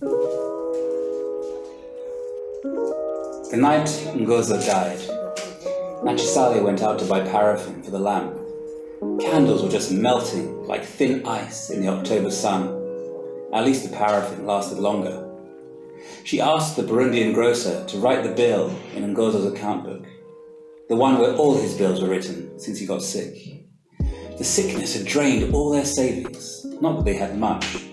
The night Ngozo died, Nachisale went out to buy paraffin for the lamp. Candles were just melting like thin ice in the October sun. At least the paraffin lasted longer. She asked the Burundian grocer to write the bill in Ngozo's account book, the one where all his bills were written since he got sick. The sickness had drained all their savings, not that they had much.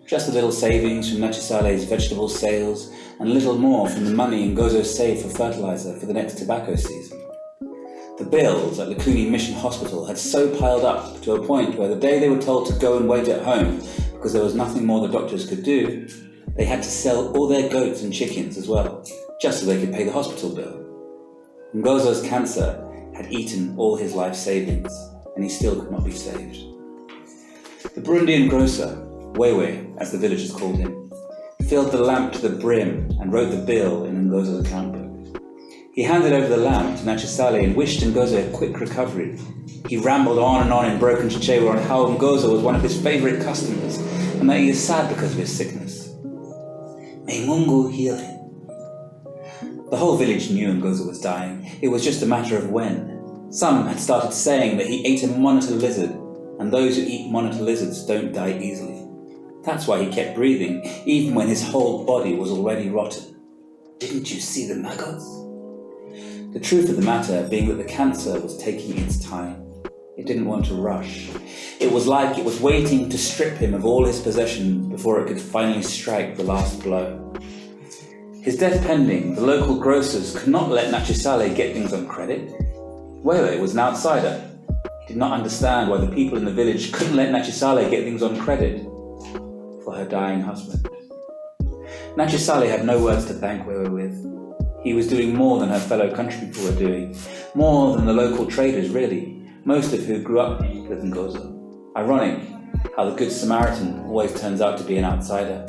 Just a little savings from Nachisale's vegetable sales and a little more from the money Ngozo saved for fertilizer for the next tobacco season. The bills at Lukuni Mission Hospital had so piled up to a point where the day they were told to go and wait at home because there was nothing more the doctors could do, they had to sell all their goats and chickens as well, just so they could pay the hospital bill. Ngozo's cancer had eaten all his life savings, and he still could not be saved. The Burundian grocer, Wewe, as the villagers called him, filled the lamp to the brim and wrote the bill in Ngozo's account book. He handed over the lamp to Nachisale and wished Ngozo a quick recovery. He rambled on and on in broken Chichewa on how Ngozo was one of his favourite customers and that he is sad because of his sickness. May Mungu heal him. The whole village knew Ngozo was dying. It was just a matter of when. Some had started saying that he ate a monitor lizard, and those who eat monitor lizards don't die easily. That's why he kept breathing, even when his whole body was already rotten. Didn't you see the maggots? The truth of the matter being that the cancer was taking its time. It didn't want to rush. It was like it was waiting to strip him of all his possessions before it could finally strike the last blow. His death pending, the local grocers could not let Nachisale get things on credit. Wewe was an outsider. He did not understand why the people in the village couldn't let Nachisale get things on credit for her dying husband. Nachisale had no words to thank Wewe with. He was doing more than her fellow countrypeople were doing, more than the local traders really, most of who grew up with Ngozo. Ironic how the Good Samaritan always turns out to be an outsider.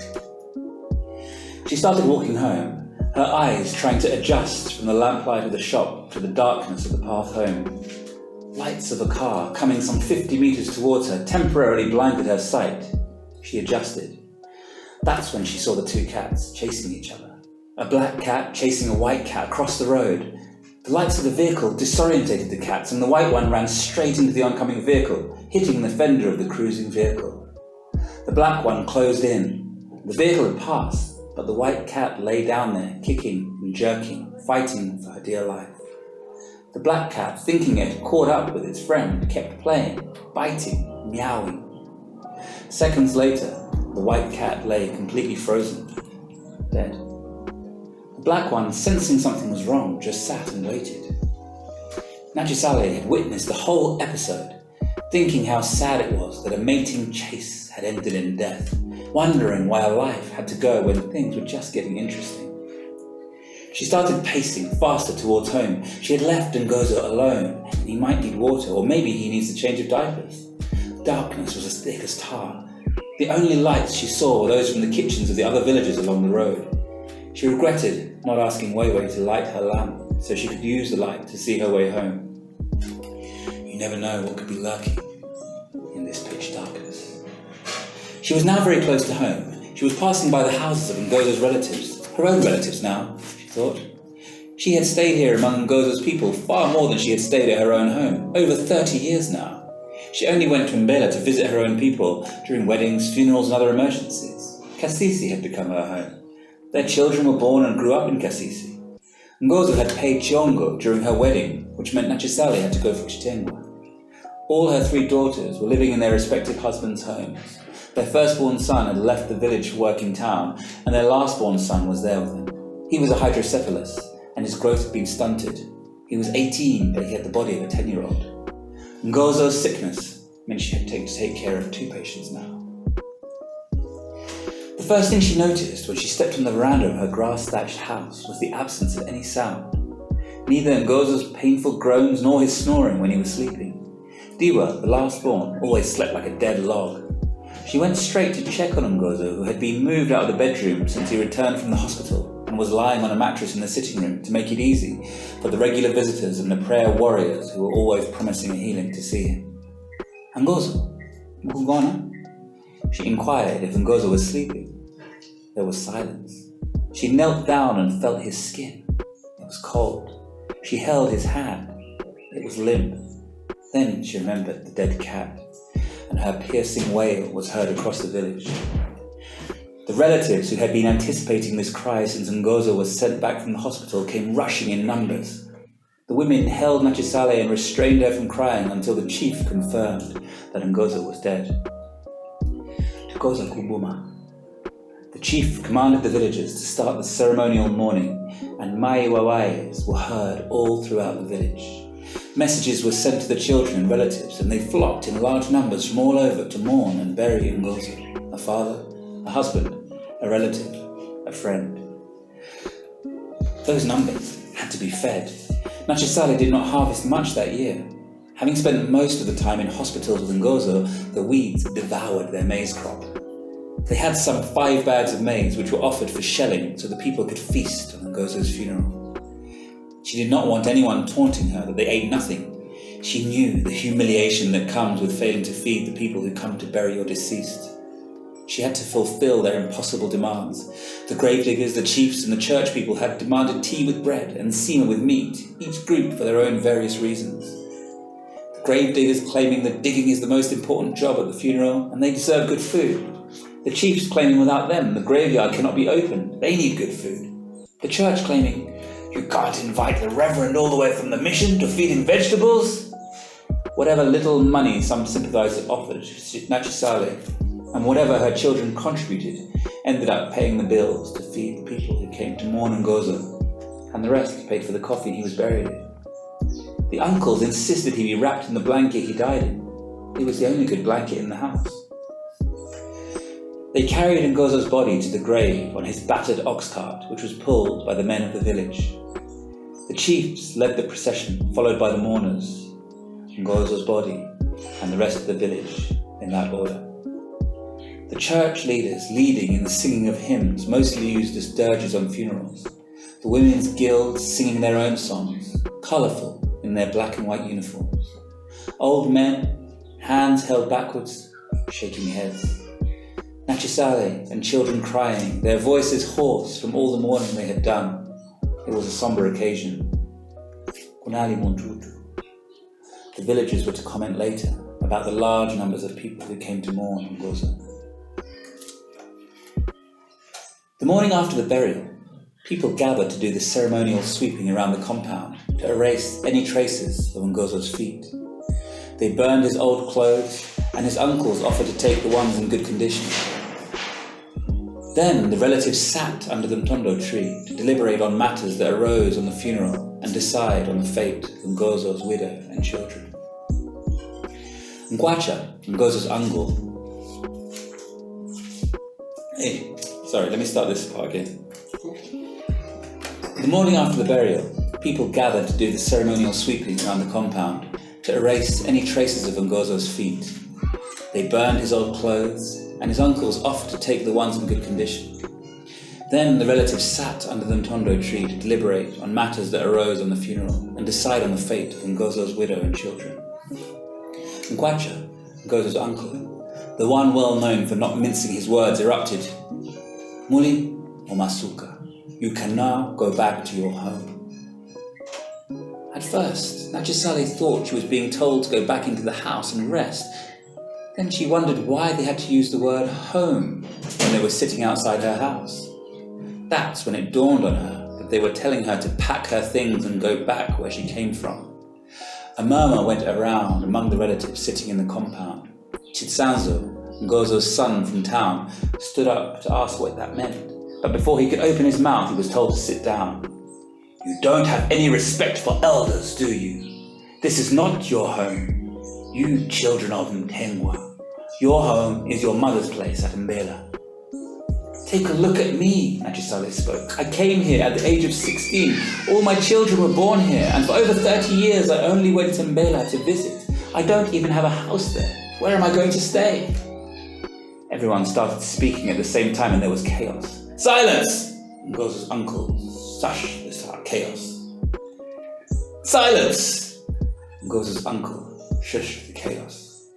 She started walking home, her eyes trying to adjust from the lamplight of the shop to the darkness of the path home. Lights of a car coming some 50 meters towards her temporarily blinded her sight. She adjusted. That's when she saw the two cats chasing each other. A black cat chasing a white cat across the road. The lights of the vehicle disorientated the cats, and the white one ran straight into the oncoming vehicle, hitting the fender of the cruising vehicle. The black one closed in. The vehicle had passed, but the white cat lay down there, kicking and jerking, fighting for her dear life. The black cat, thinking it had caught up with its friend, kept playing, biting, meowing. Seconds later, the white cat lay completely frozen, dead. The black one, sensing something was wrong, just sat and waited. Nachisale had witnessed the whole episode, thinking how sad it was that a mating chase had ended in death, wondering why a life had to go when things were just getting interesting. She started pacing faster towards home. She had left Ngozo alone, and he might need water, or maybe he needs a change of diapers. Darkness was as thick as tar. The only lights she saw were those from the kitchens of the other villagers along the road. She regretted not asking Wewe to light her lamp so she could use the light to see her way home. You never know what could be lurking in this pitch darkness. She was now very close to home. She was passing by the houses of Ngozo's relatives, her own relatives now, she thought. She had stayed here among Ngozo's people far more than she had stayed at her own home, over 30 years now. She only went to Mbela to visit her own people during weddings, funerals and other emergencies. Kasisi had become her home. Their children were born and grew up in Kasisi. Ngozo had paid Chiongo during her wedding, which meant Nachisale had to go for Chitengwa. All her 3 daughters were living in their respective husbands' homes. Their firstborn son had left the village to work in town, and their lastborn son was there with them. He was a hydrocephalus, and his growth had been stunted. He was 18, but he had the body of a 10-year-old. Ngozo's sickness meant she had to take care of 2 patients now. The first thing she noticed when she stepped on the veranda of her grass-thatched house was the absence of any sound. Neither Ngozo's painful groans nor his snoring when he was sleeping. Diwa, the last-born, always slept like a dead log. She went straight to check on Ngozo, who had been moved out of the bedroom since he returned from the hospital and was lying on a mattress in the sitting room to make it easy for the regular visitors and the prayer warriors who were always promising a healing to see him. Ngozo, Mukungona? She inquired if Ngozo was sleeping. There was silence. She knelt down and felt his skin. It was cold. She held his hand. It was limp. Then she remembered the dead cat, and her piercing wail was heard across the village. The relatives who had been anticipating this cry since Ngozo was sent back from the hospital came rushing in numbers. The women held Nachisale and restrained her from crying until the chief confirmed that Ngozo was dead. Tukoza Kubuma. The chief commanded the villagers to start the ceremonial mourning, and mai wawais were heard all throughout the village. Messages were sent to the children and relatives, and they flocked in large numbers from all over to mourn and bury Ngozo, a father, a husband, a relative, a friend. Those numbers had to be fed. Nachisale did not harvest much that year. Having spent most of the time in hospitals with Ngozo, the weeds devoured their maize crop. They had some 5 bags of maize which were offered for shelling so the people could feast on Ngozo's funeral. She did not want anyone taunting her that they ate nothing. She knew the humiliation that comes with failing to feed the people who come to bury your deceased. She had to fulfill their impossible demands. The gravediggers, the chiefs, and the church people had demanded tea with bread and sima with meat, each group for their own various reasons. The gravediggers claiming that digging is the most important job at the funeral and they deserve good food. The chiefs claiming without them the graveyard cannot be opened, they need good food. The church claiming, you can't invite the reverend all the way from the mission to feed him vegetables. Whatever little money some sympathizers offered Nachisale, and whatever her children contributed, ended up paying the bills to feed the people who came to mourn Ngozo, and the rest paid for the coffin he was buried in. The uncles insisted he be wrapped in the blanket he died in. It was the only good blanket in the house. They carried Ngozo's body to the grave on his battered ox cart, which was pulled by the men of the village. The chiefs led the procession, followed by the mourners, Ngozo's body, and the rest of the village, in that order. The church leaders leading in the singing of hymns, mostly used as dirges on funerals. The women's guilds singing their own songs, colourful in their black and white uniforms. Old men, hands held backwards, shaking heads. Nachisale and children crying, their voices hoarse from all the mourning they had done. It was a sombre occasion. Kunali Montutu. The villagers were to comment later about the large numbers of people who came to mourn Ngozo. The morning after the burial, people gathered to do the ceremonial sweeping around the compound to erase any traces of Ngozo's feet. They burned his old clothes, and his uncles offered to take the ones in good condition. Then the relatives sat under the mtondo tree to deliberate on matters that arose on the funeral and decide on the fate of Ngozo's widow and children. Ngwacha, Ngozo's uncle. Let me start this part again. The morning after the burial, people gathered to do the ceremonial sweeping around the compound to erase any traces of Ngozo's feet. They burned his old clothes, and his uncles offered to take the ones in good condition. Then the relatives sat under the mtondo tree to deliberate on matters that arose on the funeral and decide on the fate of Ngozo's widow and children. Ngwacha, Ngozo's uncle, the one well known for not mincing his words, erupted, Muli Omasuka, you can now go back to your home. At first, Nachisale thought she was being told to go back into the house and rest. Then she wondered why they had to use the word home when they were sitting outside her house. That's when it dawned on her that they were telling her to pack her things and go back where she came from. A murmur went around among the relatives sitting in the compound. Chitsanzo, Ngozo's son from town, stood up to ask what that meant, but before he could open his mouth, he was told to sit down. You don't have any respect for elders, do you? This is not your home. You children of Mtengwa, your home is your mother's place at Mbela. Take a look at me, Nachisale spoke. I came here at the age of 16. All my children were born here, and for over 30 years I only went to Mbela to visit. I don't even have a house there. Where am I going to stay? Everyone started speaking at the same time and there was chaos. Silence! Ngozo's uncle sashed this chaos. Silence! Ngozo's uncle shushed the chaos.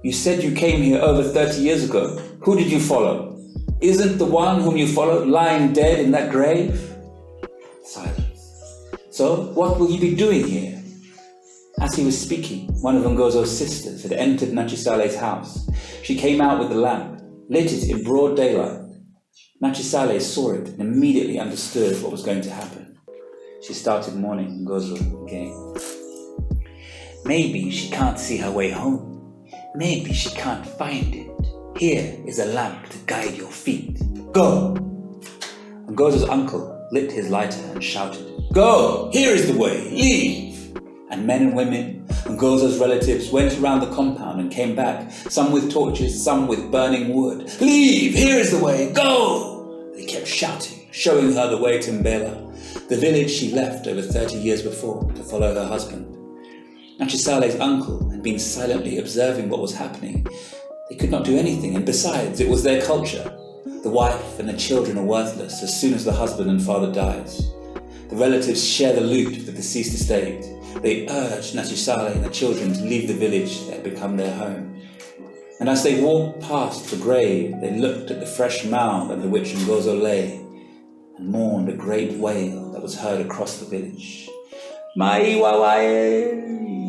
You said you came here over 30 years ago. Who did you follow? isn't the one whom you followed lying dead in that grave? Silence. So, what will you be doing here? As he was speaking, one of Ngozo's sisters had entered Nachisale's house. She came out with the lamp, lit it in broad daylight. Nachisale saw it and immediately understood what was going to happen. She started mourning Ngozo again. Maybe she can't see her way home. Maybe she can't find it. Here is a lamp to guide your feet. Go! Ngozo's uncle lit his lighter and shouted, Go! Here is the way! Leave! And men and women, Ngozo's relatives, went around the compound and came back, some with torches, some with burning wood. Leave! Here is the way! Go! They kept shouting, showing her the way to Mbela, the village she left over 30 years before to follow her husband. Nachisale's uncle had been silently observing what was happening. They could not do anything, and besides, it was their culture. The wife and the children are worthless as soon as the husband and father dies. The relatives share the loot of the deceased estate. They urged Nachisale and the children to leave the village that had become their home. And as they walked past the grave, they looked at the fresh mound under which Ngozo lay and mourned a great wail that was heard across the village. Mai wawae!